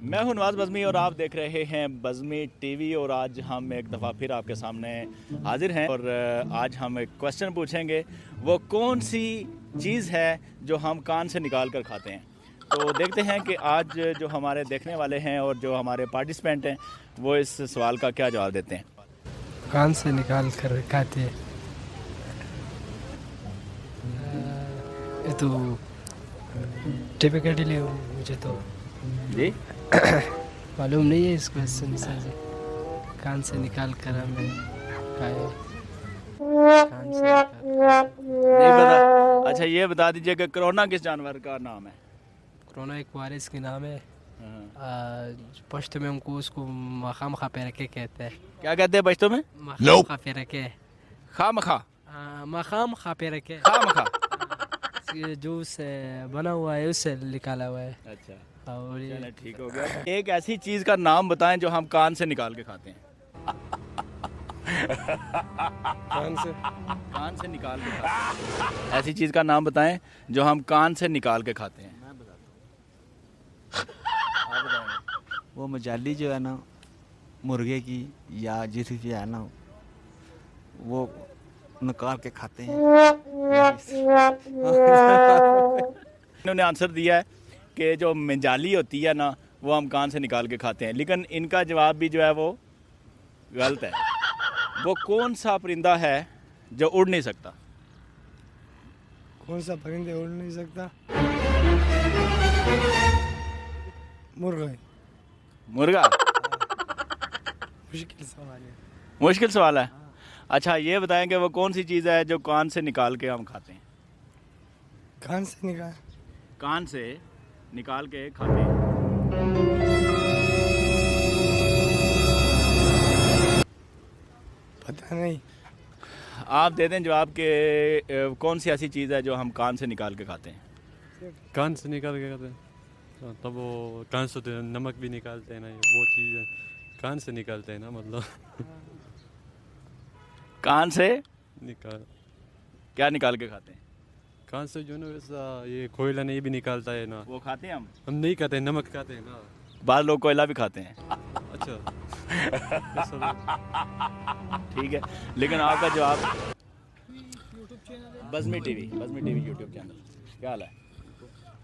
मैं हूं नवाज बज़मी और आप देख रहे हैं बज़मी टीवी। और आज हम एक दफ़ा फिर आपके सामने हाजिर हैं और आज हम एक क्वेश्चन पूछेंगे, वो कौन सी चीज़ है जो हम कान से निकाल कर खाते हैं। तो देखते हैं कि आज जो हमारे देखने वाले हैं और जो हमारे पार्टिसिपेंट हैं वो इस सवाल का क्या जवाब देते हैं। कान से निकाल कर खाते हैं। ये तो टिपिकली मुझे तो जी मालूम नहीं है इस क्वेश्चन से। कान से निकाल कर हमें खाए, कान से निकाल। नहीं पता। अच्छा ये बता दीजिए कि कोरोना किस जानवर का नाम है। कोरोना एक वायरस के नाम है। हाँ। पश्तो में हमको उसको मखाम खा पे रखे कहते हैं। क्या कहते हैं बच्चों में? मखाम खा पे रखे। खाम खा मखाम खा पे रखे। खाम खा। जूस बना हुआ है, उससे निकाला हुआ है। अच्छा और ये चलो ठीक हो गया। एक ऐसी चीज का नाम बताएं जो हम कान से निकाल के खाते हैं। कान से निकाल के खाते हैं। ऐसी चीज का नाम बताएं जो हम कान से निकाल के खाते हैं। मैं बताता हूँ। आप बताएंगे। वो मजाली जो है ना मुर्गे की या जिस भी है ना वो निकाल के खाते हैं। इन्होंने आंसर दिया है कि जो मंजाली होती है ना वो हम कान से निकाल के खाते हैं, लेकिन इनका जवाब भी जो है वो गलत है। वो कौन सा परिंदा है जो उड़ नहीं सकता? कौन सा परिंदे उड़ नहीं सकता? मुर्गा। मुर्गा? मुश्किल सवाल है। मुश्किल सवाल है। अच्छा ये बताएं कि वो कौन सी चीज़ है जो कान से निकाल के हम खाते हैं। कान से निकाल, कान से निकाल के खाते हैं। पता नहीं। आप दे दें जवाब के कौन सी ऐसी चीज़ है जो हम कान से निकाल के खाते हैं। कान से निकाल के खाते हैं तब वो कान से तो नमक भी निकालते हैं ना, वो चीज़ है कान से निकालते हैं ना, मतलब कान से निकाल क्या निकाल के खाते हैं? कान से जो ना वैसा ये कोयला नहीं भी निकालता है ना, वो खाते हैं हम नहीं खाते हैं, नमक खाते हैं ना। बाद लोग कोयला भी खाते हैं। अच्छा ठीक है, लेकिन आपका जवाब बज़मी टीवी यूट्यूब चैनल। क्या हाल है?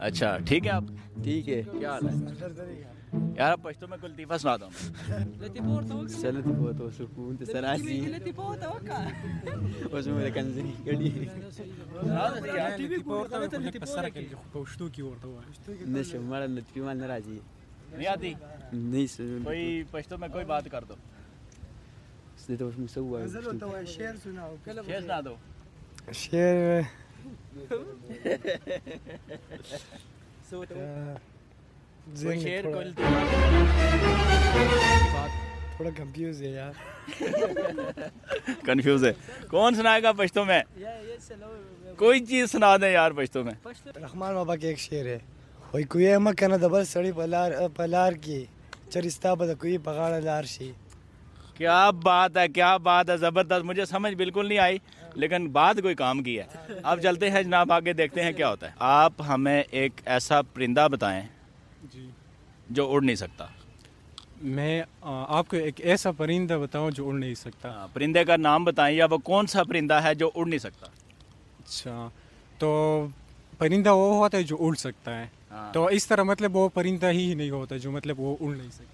अच्छा ठीक है। आप ठीक है। क्या हाल है यार? आप पश्तो में कुल लतीफ़ा सुना दो। चलो तो बहुत हो सुकून तो सरासी उसमें मेरे कंजी कड़ी नशे मारा लतीफ़ी मार नाराजी नहीं आती? नहीं सुन कोई पश्तो में कोई बात कर दो। इसलिए तो उसमें सब हुआ है। शेर सुनाओ। शेर सुना दो। शेर कोई शेर कोई थोड़ा कंफ्यूज है यार। कंफ्यूज है। कौन सुनाएगा पश्तो में? कोई चीज़ सुना दें यार पश्तो में। रहमान बाबा के एक शेर है, वही कुए मकन दबल सड़ी पलार की चरिस्ता बद कुई पगाड़ा लारशी। क्या बात है, क्या बात है, ज़बरदस्त। मुझे समझ बिल्कुल नहीं आई लेकिन बात कोई काम की है। अब चलते हैं जनाब, आगे देखते हैं क्या होता है। आप हमें एक ऐसा परिंदा बताएं जी जो उड़ नहीं सकता। मैं आपको एक ऐसा परिंदा बताऊं जो उड़ नहीं सकता। परिंदे का नाम बताएं या वो कौन सा परिंदा है जो उड़ नहीं सकता। अच्छा तो परिंदा वो होता है जो उड़ सकता है। हाँ। तो इस तरह मतलब वो परिंदा ही नहीं होता जो मतलब वो उड़ नहीं सकता।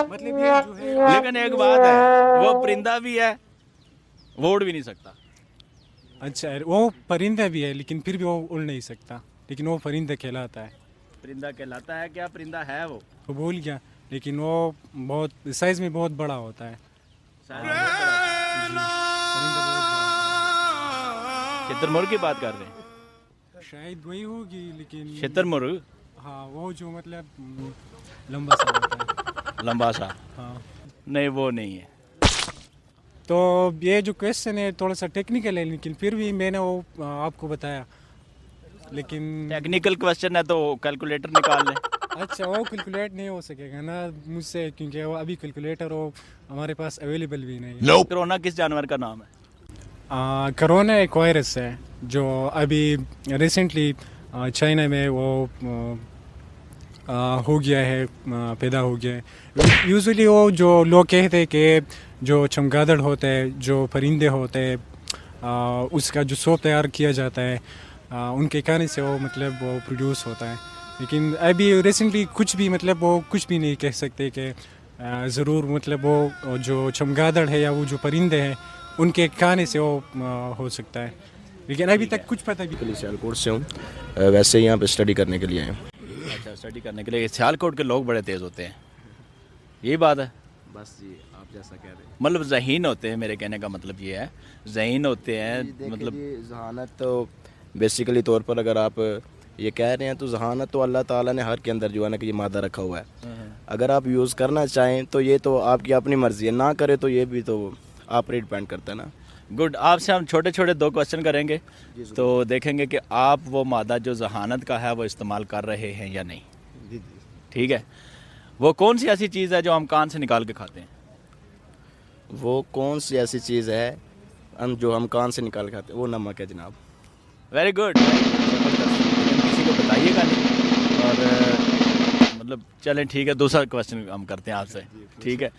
मतलब ये जो है, लेकिन एक बात है, वो परिंदा भी है, वो उड़ भी नहीं सकता। अच्छा वो परिंदा भी है लेकिन फिर भी वो उड़ नहीं सकता, लेकिन वो परिंदा कहलाता है। परिंदा कहलाता है? क्या परिंदा है वो? वो भूल गया, लेकिन वो बहुत साइज में बहुत बड़ा होता है। शुतुरमुर्ग की बात कर रहे हैं? शायद वही होगी, लेकिन शुतुरमुर्ग? हाँ वो जो मतलब लंबा सा होता है। लंबा सा? हाँ नहीं वो नहीं है। तो ये जो क्वेश्चन है थोड़ा सा टेक्निकल है, लेकिन फिर भी मैंने वो आपको बताया। लेकिन टेक्निकल क्वेश्चन है तो कैलकुलेटर निकाल लें। अच्छा वो कैलकुलेट नहीं हो सकेगा ना मुझसे, क्योंकि वो अभी कैलकुलेटर वो हमारे पास अवेलेबल भी नहीं है। कोरोना किस जानवर का नाम है? कोरोना एक वायरस है जो अभी रिसेंटली चाइना में वो हो गया है, पैदा हो गया है। यूजुअली वो जो लोग कहते हैं कि जो चमगादड़ होते हैं, जो परिंदे होते हैं, उसका जो सोप तैयार किया जाता है, उनके खाने से वो मतलब वो प्रोड्यूस होता है। लेकिन अभी रिसेंटली कुछ भी मतलब वो कुछ भी नहीं कह सकते कि ज़रूर मतलब वो जो चमगादड़ है या वो जो परिंदे हैं उनके खाने से वो हो सकता है, लेकिन अभी तक कुछ पता भी नहीं। सियालकोट से हूँ, वैसे यहाँ पे स्टडी करने के लिए आए हैं। अच्छा, स्टडी करने के लिए। सियालकोट के लोग बड़े तेज़ होते हैं, यही बात है? बस जी, आप जैसा कह रहे हैं। मतलब ज़हीन होते हैं, मेरे कहने का मतलब ये है, ज़हीन होते हैं। मतलब जहानत तो बेसिकली तौर पर अगर आप ये कह रहे हैं तो जहानत तो अल्लाह ताला ने हर के अंदर जो है ना कि ये मादा रखा हुआ है। अगर आप यूज़ करना चाहें तो ये तो आपकी अपनी मर्ज़ी है, ना करें तो ये भी तो आप पर डिपेंड करता है ना। गुड। आपसे हम छोटे छोटे 2 क्वेश्चन करेंगे, तो देखेंगे कि आप वो मादा जो जहानत का है वो इस्तेमाल कर रहे हैं या नहीं। जी। ठीक है। वो कौन सी ऐसी चीज़ है जो हम कान से निकाल के खाते हैं? वो कौन सी ऐसी चीज़ है जो हम कान से निकाल के खाते हैं? वो नमक है जनाब। Very good. किसी को बताइएगा नहीं। और मतलब चलें ठीक है, दूसरा क्वेश्चन हम करते हैं आपसे। ठीक है,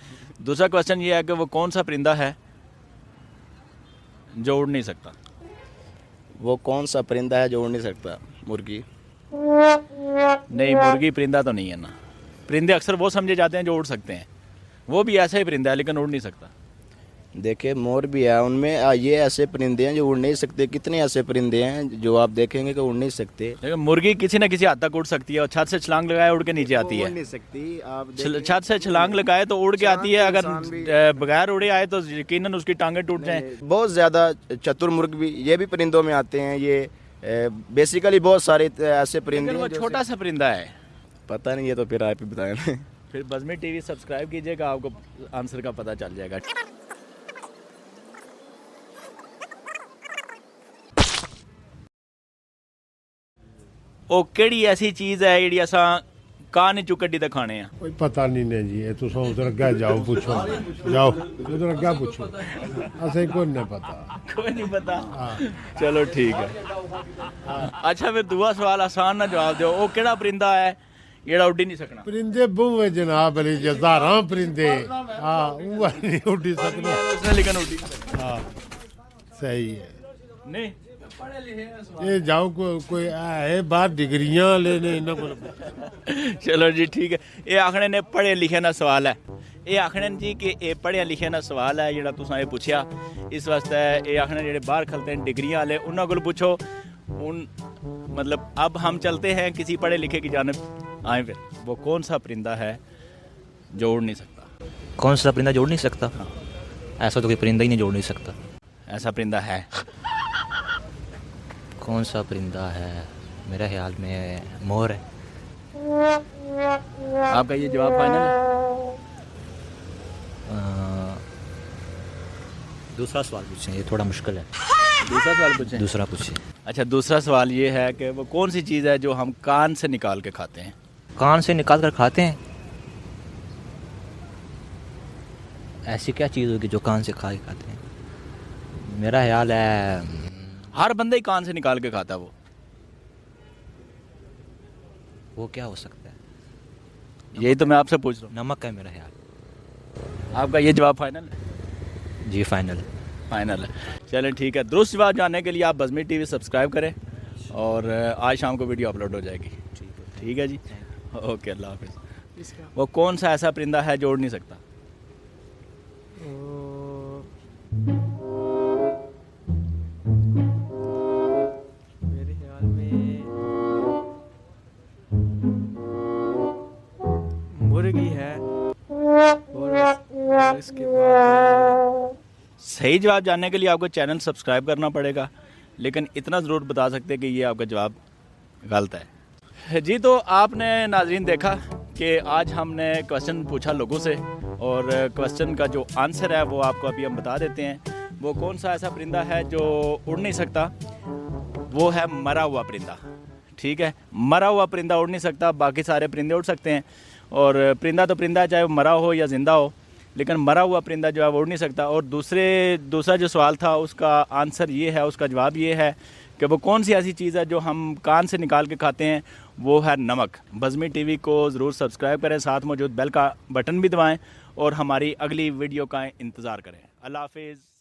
दूसरा क्वेश्चन ये है कि वो कौन सा परिंदा है जो उड़ नहीं सकता? वो कौन सा परिंदा है जो उड़ नहीं सकता? मुर्गी। नहीं, मुर्गी परिंदा तो नहीं है ना। परिंदे अक्सर वो समझे जाते हैं जो उड़ सकते हैं, वो भी ऐसा ही परिंदा है लेकिन उड़ नहीं सकता। देखिए मोर भी है उनमें, ये ऐसे परिंदे हैं जो उड़ नहीं सकते। कितने ऐसे परिंदे हैं जो आप देखेंगे कि उड़ नहीं सकते। लेकिन मुर्गी किसी न किसी हद तक उड़ सकती है, और छत से छलांग लगाए उड़ के नीचे आती उड़ है। नहीं सकती। आप छत से छलांग लगाए तो उड़ के आती है, अगर बगैर उड़े आए तो यकीनन उसकी टांगें टूट जाएं। बहुत ज़्यादा चतुर मुर्ग भी ये भी परिंदों में आते हैं। ये बेसिकली बहुत सारे ऐसे परिंदे लेकिन वो हैं छोटा सा परिंदा है। पता नहीं, ये तो फिर आप ही बताएं। फिर बज़मी टीवी सब्सक्राइब कीजिएगा, आपको आंसर का पता चल जाएगा। ਉਹ ਕਿਹੜੀ ਐਸੀ ਚੀਜ਼ ਹੈ ਜਿਹੜੀ ਅਸਾਂ ਕਾਨ ਚੋਂ ਕੱਢੀ ਤੇ ਖਾਣੇ ਆ? कोई पता नहीं ने जी, तुम उधर अग्गे जाओ पूछो, जाओ उधर अग्गे पूछो, असें कोई नहीं पता। कोई नहीं पता? चलो ठीक है। अच्छा फिर दूसरा सवाल आसान ना जवाब दो, ਉਹ ਕਿਹੜਾ परिंदा है ਜਿਹੜਾ ਉੱਡ ਨਹੀਂ ਸਕਣਾ? परिंदे बहु जनाब अली हजारां परिंदे, हाँ वो नहीं उड़ी सकते। उसने लेकिन उड़ नहीं सकता। हाँ सही है। नहीं, ये जाओ कोई है बाहर डिग्रियां लेने इन्हों को। चलो जी ठीक है। ये आखने ने पढ़े लिखे ना सवाल है, ये आखने जी कि ये पढ़िया लिखे ना सवाल है जेड़ा तुसां ये पूछया, इस वास्ते ये आखने जेड़े बाहर खलते हैं डिग्रियां वाले उन्होंने को पूछो। उन मतलब अब हम चलते हैं किसी पढ़े लिखे की जानिब आए। फिर वो कौन सा परिंदा है जो उड़ नहीं सकता? कौन सा परिंदा जोड़ नहीं सकता? ऐसा तो कोई परिंदा ही नहीं जोड़ नहीं सकता। ऐसा परिंदा है? कौन सा परिंदा है? मेरे ख्याल में मोर है। आपका ये जवाब फाइनल है? दूसरा सवाल पूछें, ये थोड़ा मुश्किल है। दूसरा सवाल पूछें? दूसरा पूछें। अच्छा, दूसरा सवाल ये है कि वो कौन सी चीज़ है जो हम कान से निकाल के खाते हैं? कान से निकाल कर खाते हैं? ऐसी क्या चीज़ होगी जो कान से खा के खाते हैं? मेरा ख्याल है हर बंदे ही कान से निकाल के खाता है। वो क्या हो सकता है? यही तो मैं आपसे पूछ रहा नमक है मेरा ख्याल। हूँ। आपका ये जवाब फाइनल है? जी फाइनल। फाइनल है। चलें ठीक है। दुरुस्त जवाब जानने के लिए आप बज़मी टीवी सब्सक्राइब करें, और आज शाम को वीडियो अपलोड हो जाएगी। ठीक है जी, ओके, अल्लाह हाफिज़। वो कौन सा ऐसा परिंदा है जो उड़ नहीं सकता? मेरे ख्याल में मुर्गी है, और इसके बाद सही जवाब जानने के लिए आपको चैनल सब्सक्राइब करना पड़ेगा, लेकिन इतना ज़रूर बता सकते हैं कि ये आपका जवाब गलत है जी। तो आपने नाज़रीन देखा कि आज हमने क्वेश्चन पूछा लोगों से, और क्वेश्चन का जो आंसर है वो आपको अभी हम बता देते हैं। वो कौन सा ऐसा परिंदा है जो उड़ नहीं सकता? वो है मरा हुआ परिंदा। ठीक है, मरा हुआ परिंदा उड़ नहीं सकता, बाकी सारे परिंदे उड़ सकते हैं। और परिंदा तो परिंदा है, चाहे वो मरा हो या ज़िंदा हो, लेकिन मरा हुआ परिंदा जो है वो उड़ नहीं सकता। और दूसरा जो सवाल था उसका आंसर ये है, उसका जवाब ये है कि वो कौन सी ऐसी चीज़ है जो हम कान से निकाल के खाते हैं, वो है नमक। बज़मी टीवी को ज़रूर सब्सक्राइब करें, साथ मौजूद बेल का बटन भी दबाएं और हमारी अगली वीडियो का इंतज़ार करें। अल्लाह हाफिज़।